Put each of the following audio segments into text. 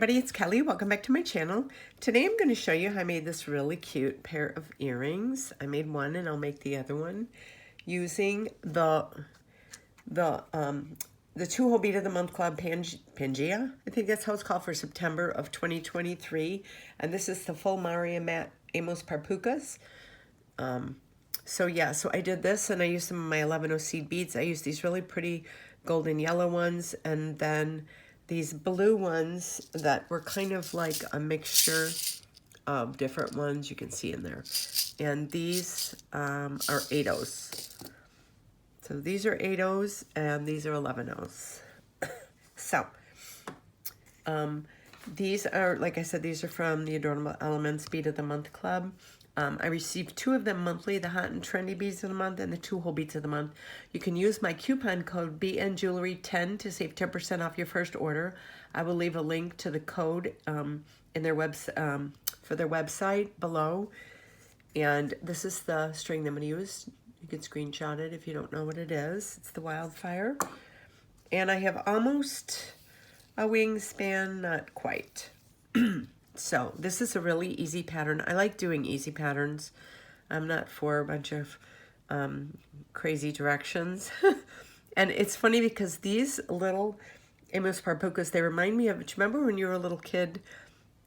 everybody, it's Kelly. Welcome back to my channel. Today I'm going to show you how I made this really cute pair of earrings. I made one and I'll make the other one using the 2-hole bead of the month club Pangea. I think that's how it's called for September of 2023. And this is the full Maria Matte Amos Parpucas. So I did this and I used some of my 11-0 seed beads. I used these really pretty golden yellow ones and then these blue ones that were kind of like a mixture of different ones you can see in there. And these are 8-0s. So these are 8-0s and these are 11-0s. So these are, like I said, these are from the Adornable Elements Bead of the Month Club. I received 2 of them monthly, the Hot and Trendy Beads of the Month and the 2-hole beads of the month. You can use my coupon code BNJewelry10 to save 10% off your first order. I will leave a link to the code in their for their website below. And this is the string that I'm going to use. You can screenshot it if you don't know what it is. It's the Wildfire. And I have almost a wingspan, not quite. So this is a really easy pattern. I like doing easy patterns. I'm not for a bunch of crazy directions. And it's funny because these little Amos Parpucas, they remind me of, do you remember when you were a little kid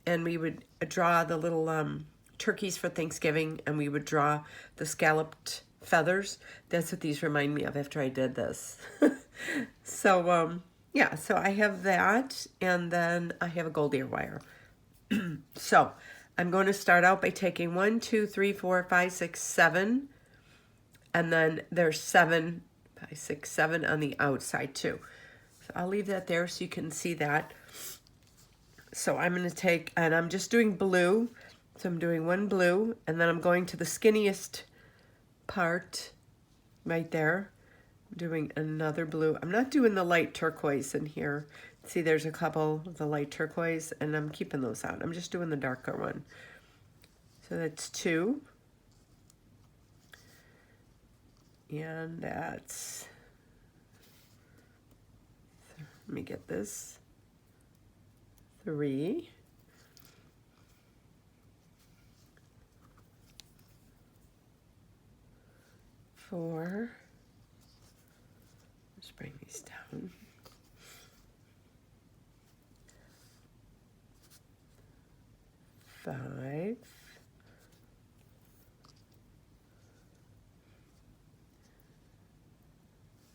and we would draw the little turkeys for Thanksgiving and we would draw the scalloped feathers? That's what these remind me of after I did this. So so I have that, and then I have a gold ear wire. So I'm going to start out by taking 1, 2, 3, 4, 5, 6, 7, and then there's 7, 5, 6, 7 on the outside too. So I'll leave that there so you can see that. So I'm going to take, and I'm just doing blue. So I'm doing 1 blue, and then I'm going to the skinniest part right there. I'm doing another blue. I'm not doing the light turquoise in here. See, there's a couple of the light turquoise, and I'm keeping those out. I'm just doing the darker one. So that's 2. And that's, let me get this, 3. 4. Let's bring these down. 5.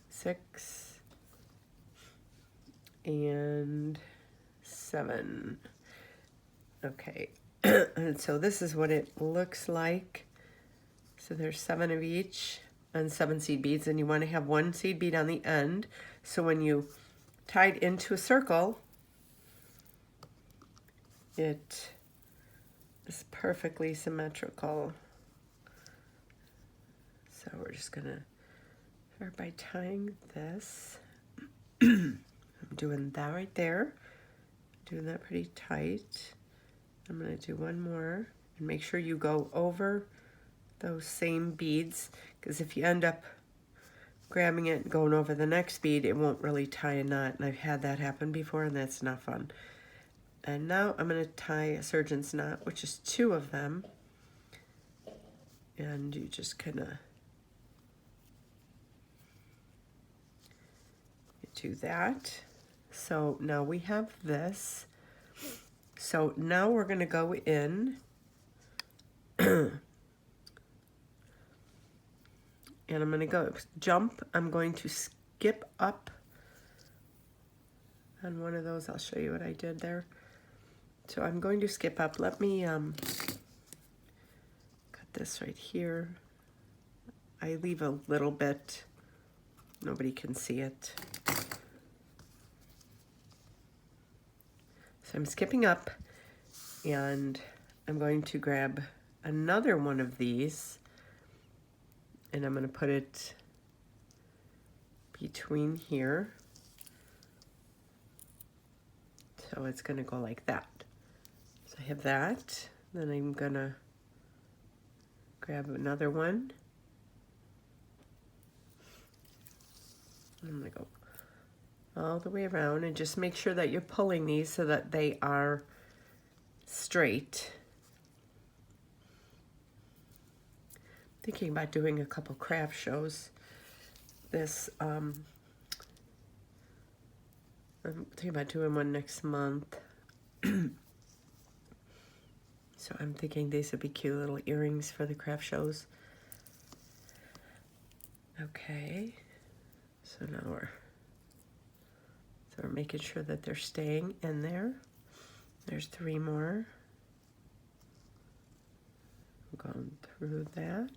6. And 7. Okay, and so this is what it looks like. So there's 7 of each and 7 seed beads, and you want to have 1 seed bead on the end. So when you tie it into a circle, it is perfectly symmetrical. So we're just gonna start by tying this. I'm doing that right there, doing that pretty tight. I'm gonna do 1 more, and make sure you go over those same beads, because if you end up grabbing it and going over the next bead, it won't really tie a knot, and I've had that happen before, and that's not fun. And now I'm going to tie a surgeon's knot, which is 2 of them, and you just kind of do that. So now we have this. So now we're going to go in and I'm going to go jump. I'm going to skip up on one of those. I'll show you what I did there. So I'm going to skip up. Let me cut this right here. I leave a little bit. Nobody can see it. So I'm skipping up, and I'm going to grab another one of these, and I'm going to put it between here. So it's going to go like that. So I have that. Then I'm going to grab another one. I'm going to go all the way around, and just make sure that you're pulling these so that they are straight. Thinking about doing a couple craft shows. I'm thinking about doing one next month. So I'm thinking these would be cute little earrings for the craft shows. Okay, so now we're making sure that they're staying in there. There's 3 more. I'm going through that.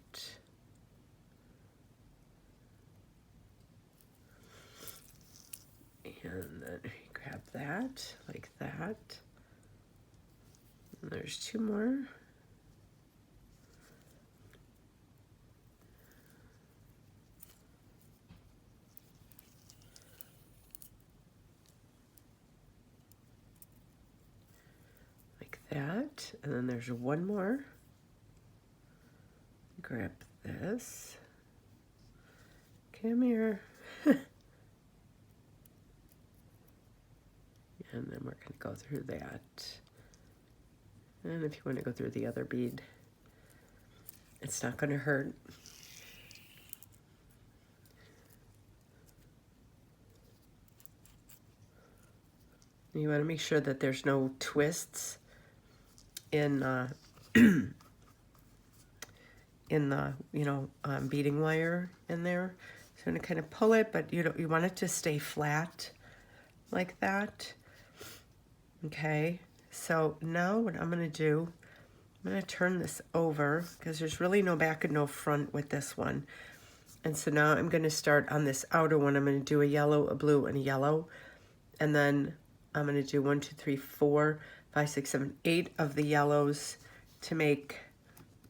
And then you grab that, like that. And there's 2 more. Like that. And then there's 1 more. Grab this. Come here. And then we're going to go through that. And if you want to go through the other bead, it's not going to hurt. You want to make sure that there's no twists in in the beading wire in there. So I'm going to kind of pull it, but you want it to stay flat like that. Okay, so now what I'm going to do, I'm going to turn this over because there's really no back and no front with this one. And so now I'm going to start on this outer one. I'm going to do a yellow, a blue, and a yellow. And then I'm going to do 1, 2, 3, 4, 5, 6, 7, 8 of the yellows to make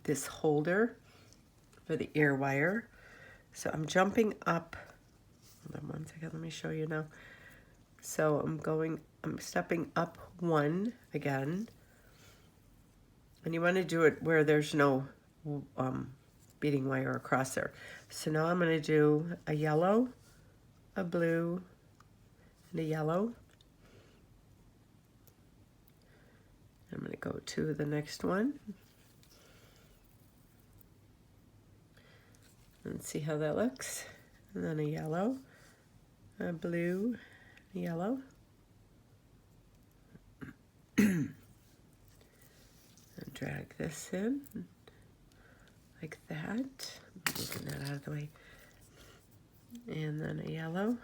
this holder for the ear wire. So I'm jumping up. Hold on 1 second, let me show you now. So I'm stepping up 1 again. And you want to do it where there's no beading wire across there. So now I'm going to do a yellow, a blue, and a yellow. I'm going to go to the next one. And see how that looks. And then a yellow, a blue, a yellow. And drag this in like that. Moving that out of the way. And then a yellow,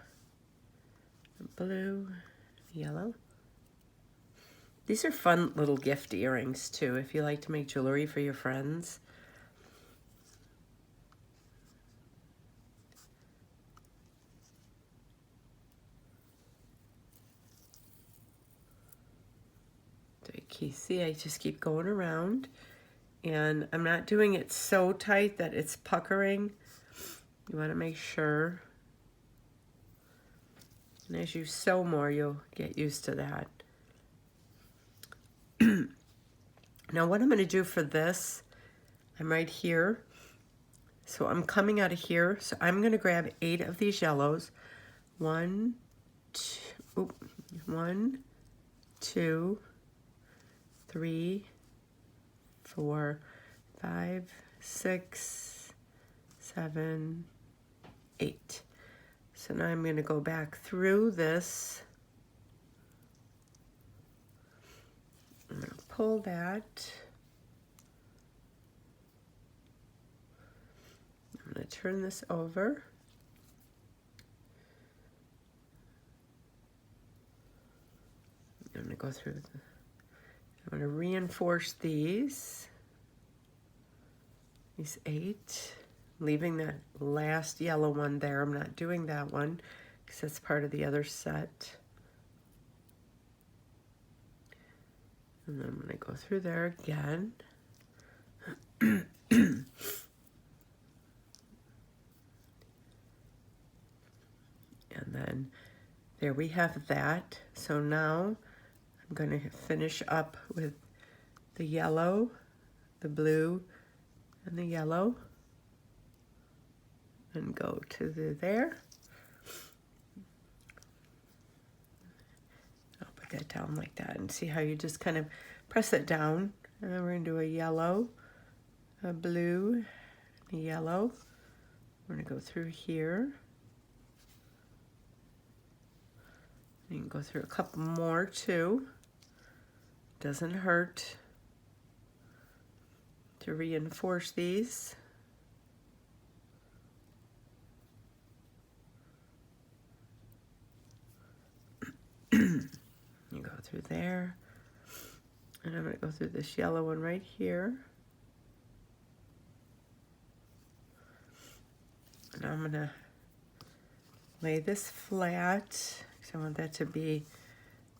a blue, a yellow. These are fun little gift earrings too, if you like to make jewelry for your friends. See, I just keep going around, and I'm not doing it so tight that it's puckering. You want to make sure. And as you sew more, you'll get used to that. Now what I'm going to do for this, I'm right here. So I'm coming out of here. So I'm going to grab 8 of these yellows. 1, 2, 3, 4, 5, 6, 7, 8. So now I'm going to go back through this. I'm going to pull that. I'm going to turn this over. I'm going to go through I'm going to reinforce these 8, leaving that last yellow one there. I'm not doing that one because that's part of the other set. And then I'm going to go through there again. And then there we have that. So now I'm going to finish up with the yellow, the blue, and the yellow, and go to there. that down like that, and see how you just kind of press it down. And then we're going to do a yellow, a blue, a yellow. We're going to go through here. You can go through a couple more too. Doesn't hurt to reinforce these. You go through there, and I'm going to go through this yellow one right here. And I'm going to lay this flat because I want that to be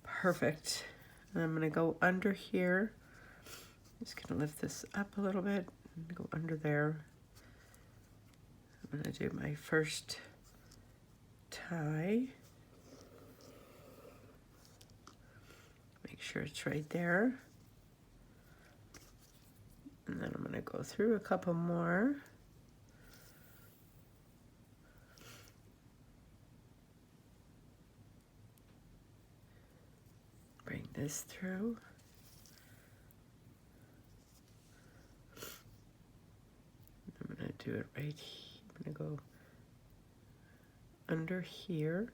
perfect. And I'm going to go under here. Just going to lift this up a little bit and go under there. I'm going to do my first tie. Make sure it's right there. And then I'm going to go through a couple more. Bring this through. I'm going to do it right here. I'm going to go under here.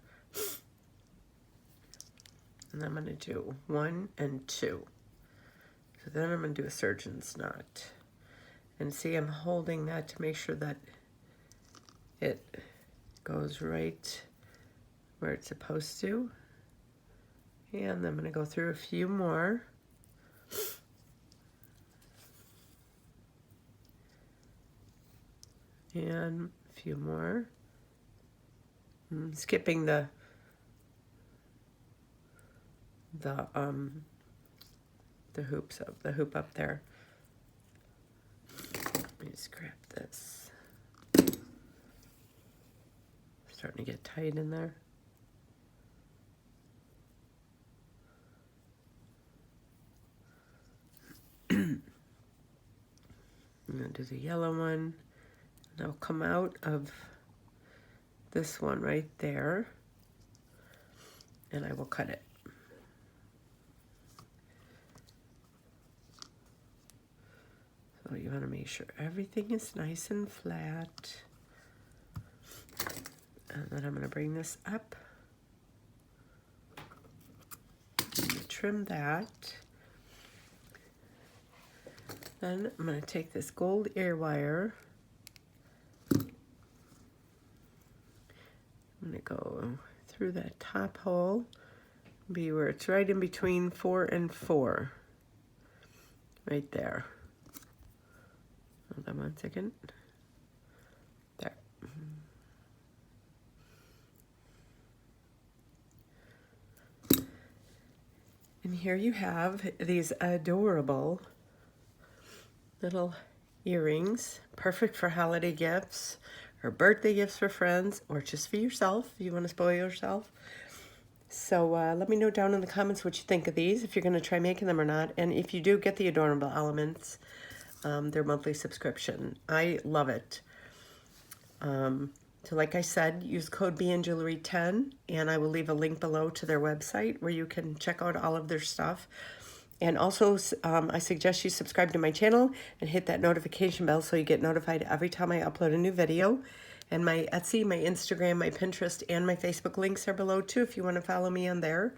And I'm going to do 1 and 2. So then I'm going to do a surgeon's knot. And see, I'm holding that to make sure that it goes right where it's supposed to. And I'm going to go through a few more. And a few more. I'm skipping the hoop up there. Let me just grab this. Starting to get tight in there. I'm going to do the yellow one. And I'll come out of this one right there. And I will cut it. So you want to make sure everything is nice and flat. And then I'm going to bring this up. And trim that. Then I'm going to take this gold ear wire. I'm going to go through that top hole. Be where it's right in between 4 and 4. Right there. Hold on 1 second. There. And here you have these adorable little earrings, perfect for holiday gifts or birthday gifts for friends or just for yourself if you want to spoil yourself. So let me know down in the comments what you think of these, if you're going to try making them or not. And if you do, get the Adornable Elements, their monthly subscription. I love it. So like I said, use code BNJewelry10, and I will leave a link below to their website where you can check out all of their stuff. And also, I suggest you subscribe to my channel and hit that notification bell so you get notified every time I upload a new video. And my Etsy, my Instagram, my Pinterest, and my Facebook links are below too if you want to follow me on there.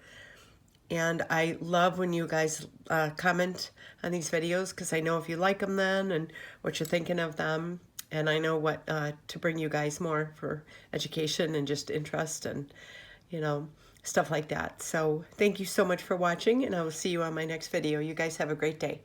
And I love when you guys comment on these videos because I know if you like them then and what you're thinking of them. And I know what to bring you guys more for education and just interest and, you know, stuff like that. So thank you so much for watching, and I will see you on my next video. You guys have a great day.